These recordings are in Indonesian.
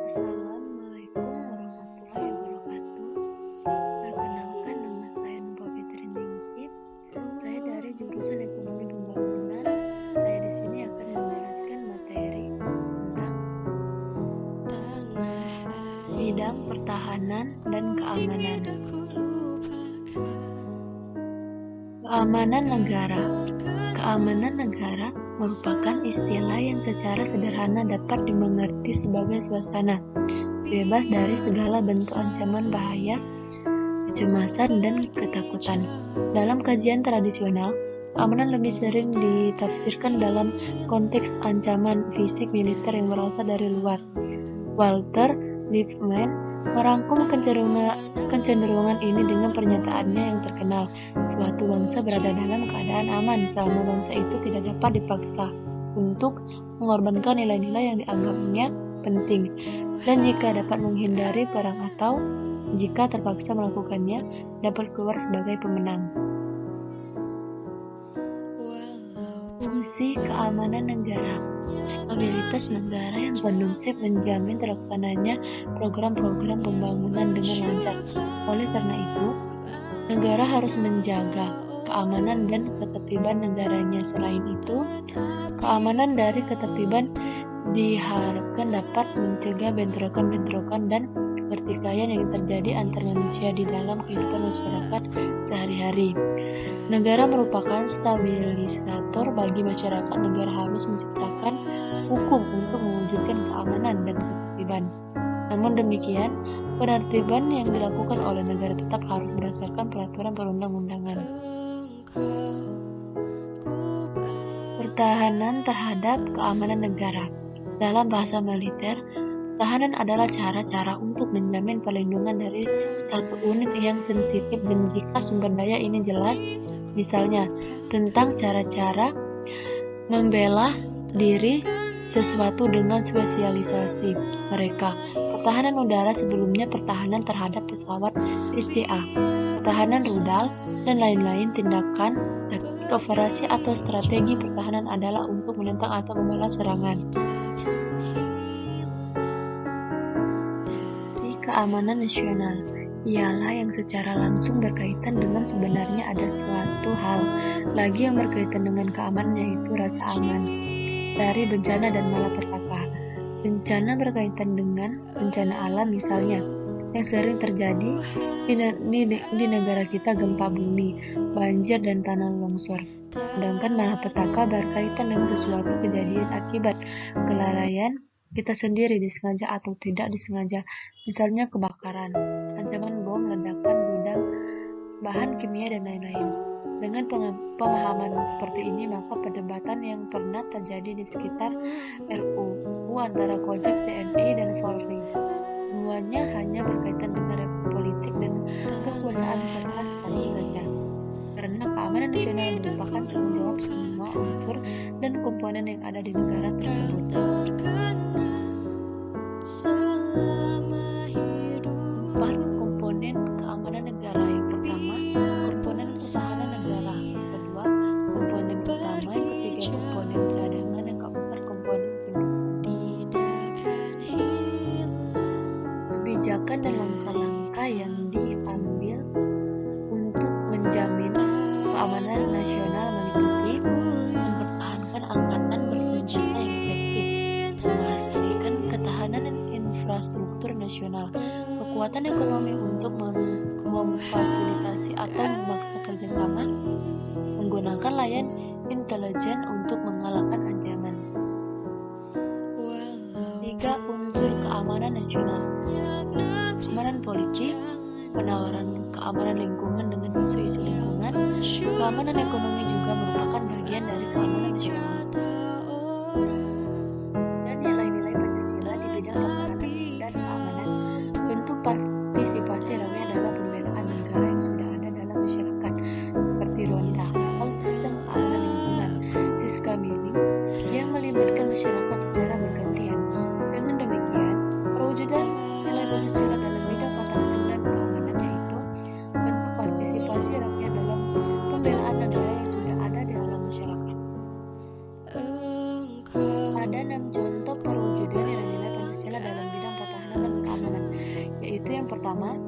Assalamualaikum warahmatullahi wabarakatuh. Perkenalkan, nama saya Nova Fitriningsih. Saya dari jurusan Ekonomi Pembangunan. Saya di sini akan menjelaskan materi tentang bidang pertahanan dan keamanan. Keamanan negara. Keamanan negara merupakan istilah yang secara sederhana dapat dimengerti sebagai suasana bebas dari segala bentuk ancaman bahaya, kecemasan, dan ketakutan. Dalam kajian tradisional, keamanan lebih sering ditafsirkan dalam konteks ancaman fisik militer yang berasal dari luar. Walter Lippmann merangkum kecenderungan ini dengan pernyataannya yang terkenal, suatu bangsa berada dalam keadaan aman selama bangsa itu tidak dapat dipaksa untuk mengorbankan nilai-nilai yang dianggapnya penting, dan jika dapat menghindari perang atau jika terpaksa melakukannya, dapat keluar sebagai pemenang. Fungsi keamanan negara. Stabilitas negara yang kondusif menjamin terlaksananya program-program pembangunan dengan lancar. Oleh karena itu, negara harus menjaga keamanan dan ketertiban negaranya. Selain itu, keamanan dari ketertiban diharapkan dapat mencegah bentrokan-bentrokan dan pertikaian yang terjadi antar manusia di dalam kehidupan masyarakat sehari-hari. Negara merupakan stabilisator bagi masyarakat. Negara harus menciptakan hukum untuk mewujudkan keamanan dan ketertiban. Namun demikian, penertiban yang dilakukan oleh negara tetap harus berdasarkan peraturan perundang-undangan. Pertahanan terhadap keamanan negara. Dalam bahasa militer, pertahanan adalah cara-cara untuk menjamin perlindungan dari satu unit yang sensitif, dan jika sumber daya ini jelas, misalnya tentang cara-cara membela diri sesuatu dengan spesialisasi mereka. Pertahanan udara sebelumnya pertahanan terhadap pesawat TCA, pertahanan rudal, dan lain-lain. Tindakan taktik operasi atau strategi pertahanan adalah untuk menentang atau membalas serangan. Keamanan nasional ialah yang secara langsung berkaitan dengan sebenarnya ada suatu hal lagi yang berkaitan dengan keamanan, yaitu rasa aman dari bencana dan malapetaka. Bencana berkaitan dengan bencana alam, misalnya yang sering terjadi di negara kita, gempa bumi, banjir, dan tanah longsor. Sedangkan malapetaka berkaitan dengan sesuatu kejadian akibat kelalaian kita sendiri, disengaja atau tidak disengaja, misalnya kebakaran, ancaman bom, ledakan gudang bahan kimia, dan lain-lain. Dengan pemahaman seperti ini, maka perdebatan yang pernah terjadi di sekitar RUU antara Kojek, TNI, dan Polri semuanya hanya berkaitan dengan politik dan kekuasaan keras tentu saja, karena keamanan nasional merupakan tanggung jawab semua unsur dan komponen yang ada di negara tersebut. Empat komponen keamanan negara. Yang pertama, komponen pertahanan negara. Yang kedua, komponen utama. Yang ketiga, komponen cadangan. Yang keempat, komponen pendukung. Kebijakan dan langkah-langkah yang diambil untuk menjamin keamanan nasional meliputi mempertahankan angkatan bersenjata yang efektif, memastikan ketahanan dan infrastruktur nasional, kekuatan ekonomi untuk memfasilitasi atau memaksa kerjasama, menggunakan layan intelijen untuk mengalahkan ancaman. 3 unsur keamanan nasional. Keamanan politik, penawaran keamanan lingkungan dengan isu-isu lingkungan. Keamanan ekonomi juga merupakan bagian dari keamanan nasional. Dan nilai-nilai Pancasila di bidang pertahanan dan keamanan. Bentuk partisipasi rakyat dalam pembelaan negara yang sudah ada dalam masyarakat, seperti Ronda atau sistem keamanan lingkungan, Siskamiling, yang melibatkan masyarakat secara bergantian. Dengan demikian, perwujudan nilai Pancasila dalam bidang pertahanan dan keamanan yaitu bentuk partisipasi rakyat dalam pembelaan negara yang sudah ada di dalam masyarakat. pertama,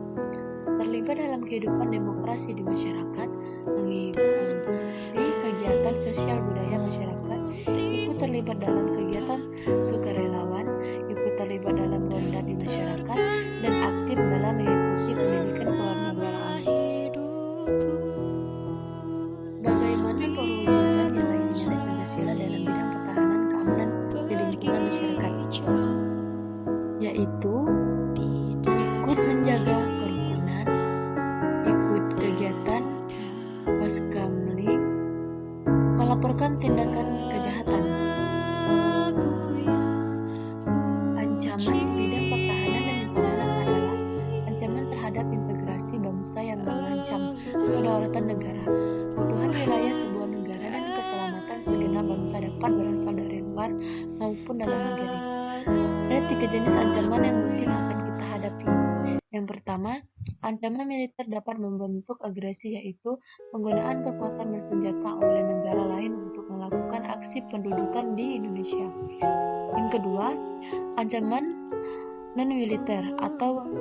terlibat dalam kehidupan demokrasi di masyarakat, mengikuti kegiatan sosial budaya masyarakat, ikut terlibat dalam kegiatan sukarelawan, ikut terlibat dalam ronda di masyarakat, dan aktif dalam mengikuti pendidikan kewarganegaraan. Bagaimana perwujudan nilai-nilai Pancasila dalam bidang pertahanan keamanan di lingkungan masyarakat? Yaitu ikut menjaga kerukunan, ikut kegiatan Waskamli, melaporkan tindakan kejahatan. Ancaman di bidang pertahanan dan keamanan adalah ancaman terhadap integrasi bangsa yang mengancam kedaulatan negara, keutuhan wilayah sebuah negara, dan keselamatan segenap bangsa dapat berasal dari luar maupun dalam negeri. Ada 3 jenis ancaman yang mungkin akan kita hadapi. Yang pertama, ancaman militer dapat membentuk agresi, yaitu penggunaan kekuatan bersenjata oleh negara lain untuk melakukan aksi pendudukan di Indonesia. Yang kedua, ancaman non-militer atau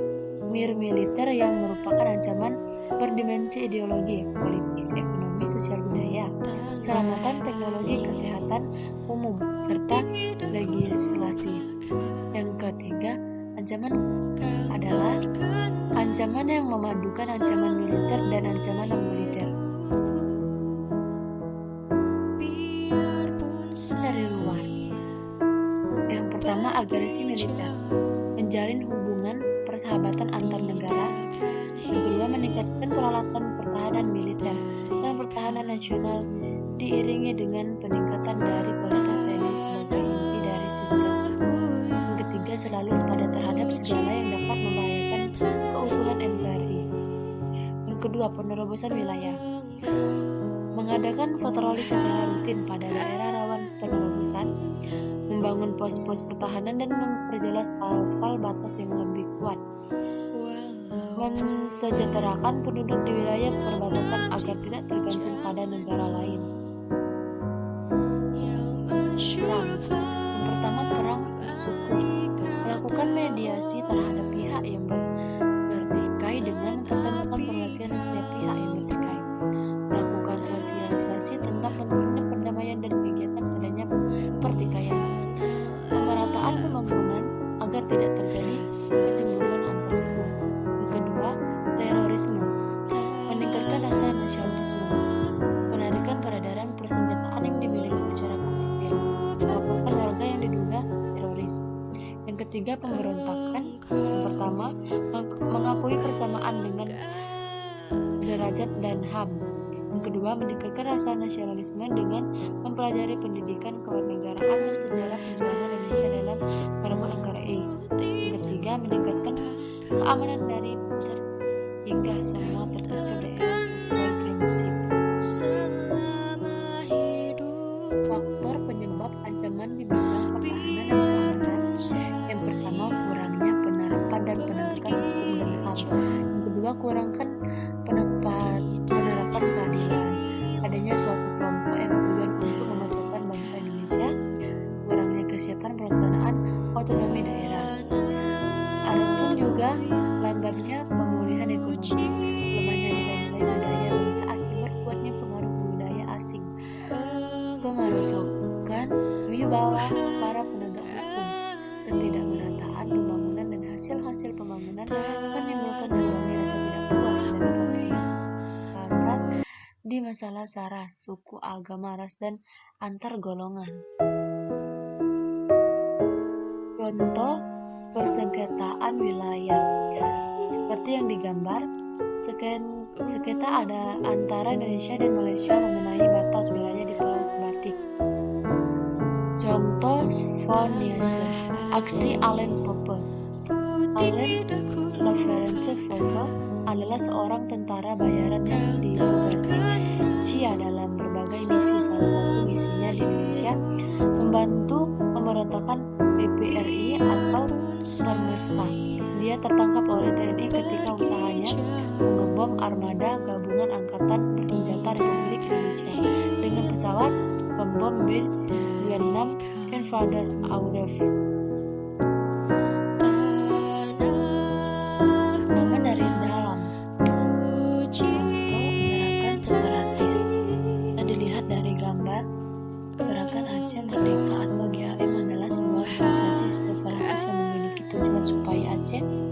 nir-militer yang merupakan ancaman berdimensi ideologi, politik, ekonomi, sosial budaya, keselamatan, teknologi, kesehatan umum, serta legislasi. Yang ketiga, ancaman adalah ancaman yang memadukan ancaman militer dan ancaman non-militer. Dari luar. Yang pertama, agresi militer, menjalin hubungan persahabatan antar negara. Yang kedua, meningkatkan peralatan pertahanan militer dan pertahanan nasional diiringi dengan peningkatan dari kualitas TNI sebagai inti dari sistem. Yang ketiga, selalu waspada terhadap segala yang dapat membahayakan keutuhan NKRI. Yang kedua, penerobosan wilayah, mengadakan patroli secara rutin pada daerah rawan penerobosan, membangun pos-pos pertahanan dan memperjelas hafal batas yang lebih kuat, mensejahterakan penduduk di wilayah perbatasan agar tidak tergantung pada negara lain. Perang. Yang pertama, perang suku, melakukan mediasi terhadap pihak yang bertikai dengan mempertemukan perwakilan setiap pihak yang bertikai, melakukan sosialisasi tentang pentingnya perdamaian dan kegiatan adanya pertikaian, pemerataan pembangunan agar tidak terjadi ketimpangan antar suku. Yang kedua, terorisme, meningkatkan rasa nasionalisme, menarikan peredaran persenjataan yang dimiliki masyarakat sipil, melaporkan warga yang diduga teroris. Yang ketiga, pemberontakan. Yang pertama, mengakui persamaan dengan derajat dan HAM. Yang kedua, meningkatkan rasa nasionalisme dengan mempelajari pendidikan kewarganegaraan dan sejarah perjuangan Indonesia dalam merebut NKRI. Yang ketiga, meningkatkan keamanan dari pusat hingga semua terkecil daerah sesuai prinsip. Faktor penyebab ancaman di bidang pertahanan dan keamanan. Yang pertama, kurangnya penerapan dan penegakan hukum dan HAM. Yang kedua, kurangkan penerapan keadilan, adanya suatu kelompok yang bertujuan untuk memecahkan bangsa Indonesia, kurangnya kesiapan pelaksanaan otonomi daerah. Adapun juga lambatnya pemulihan ekonomi, lemahnya nilai-nilai budaya bangsa akibat kuatnya pengaruh budaya asing, kemerosokan wibawa para penegak hukum, ketidakmerataan pembangunan dan hasil-hasil pembangunan menimbulkan berbagai rasa tidak puas dan kepuasan di masalah sara, suku, agama, ras, dan antar golongan. Contoh persengketaan wilayah seperti yang digambar, sengketa ada antara Indonesia dan Malaysia mengenai batas wilayah di Pulau Sebatik. Contoh Fournier, aksi Alain Pope. Alain Laference Pope adalah seorang tentara bayaran yang ditugasi CIA dalam berbagai misi. Salah satu misinya di Indonesia membantu pemberontakan PPRI atau Termesta. Dia tertangkap oleh TNI ketika usahanya mengebom armada gabungan angkatan bersenjata Republik Indonesia dengan pesawat pembom B-26 Enfighter Auref. Namun dari Aceh.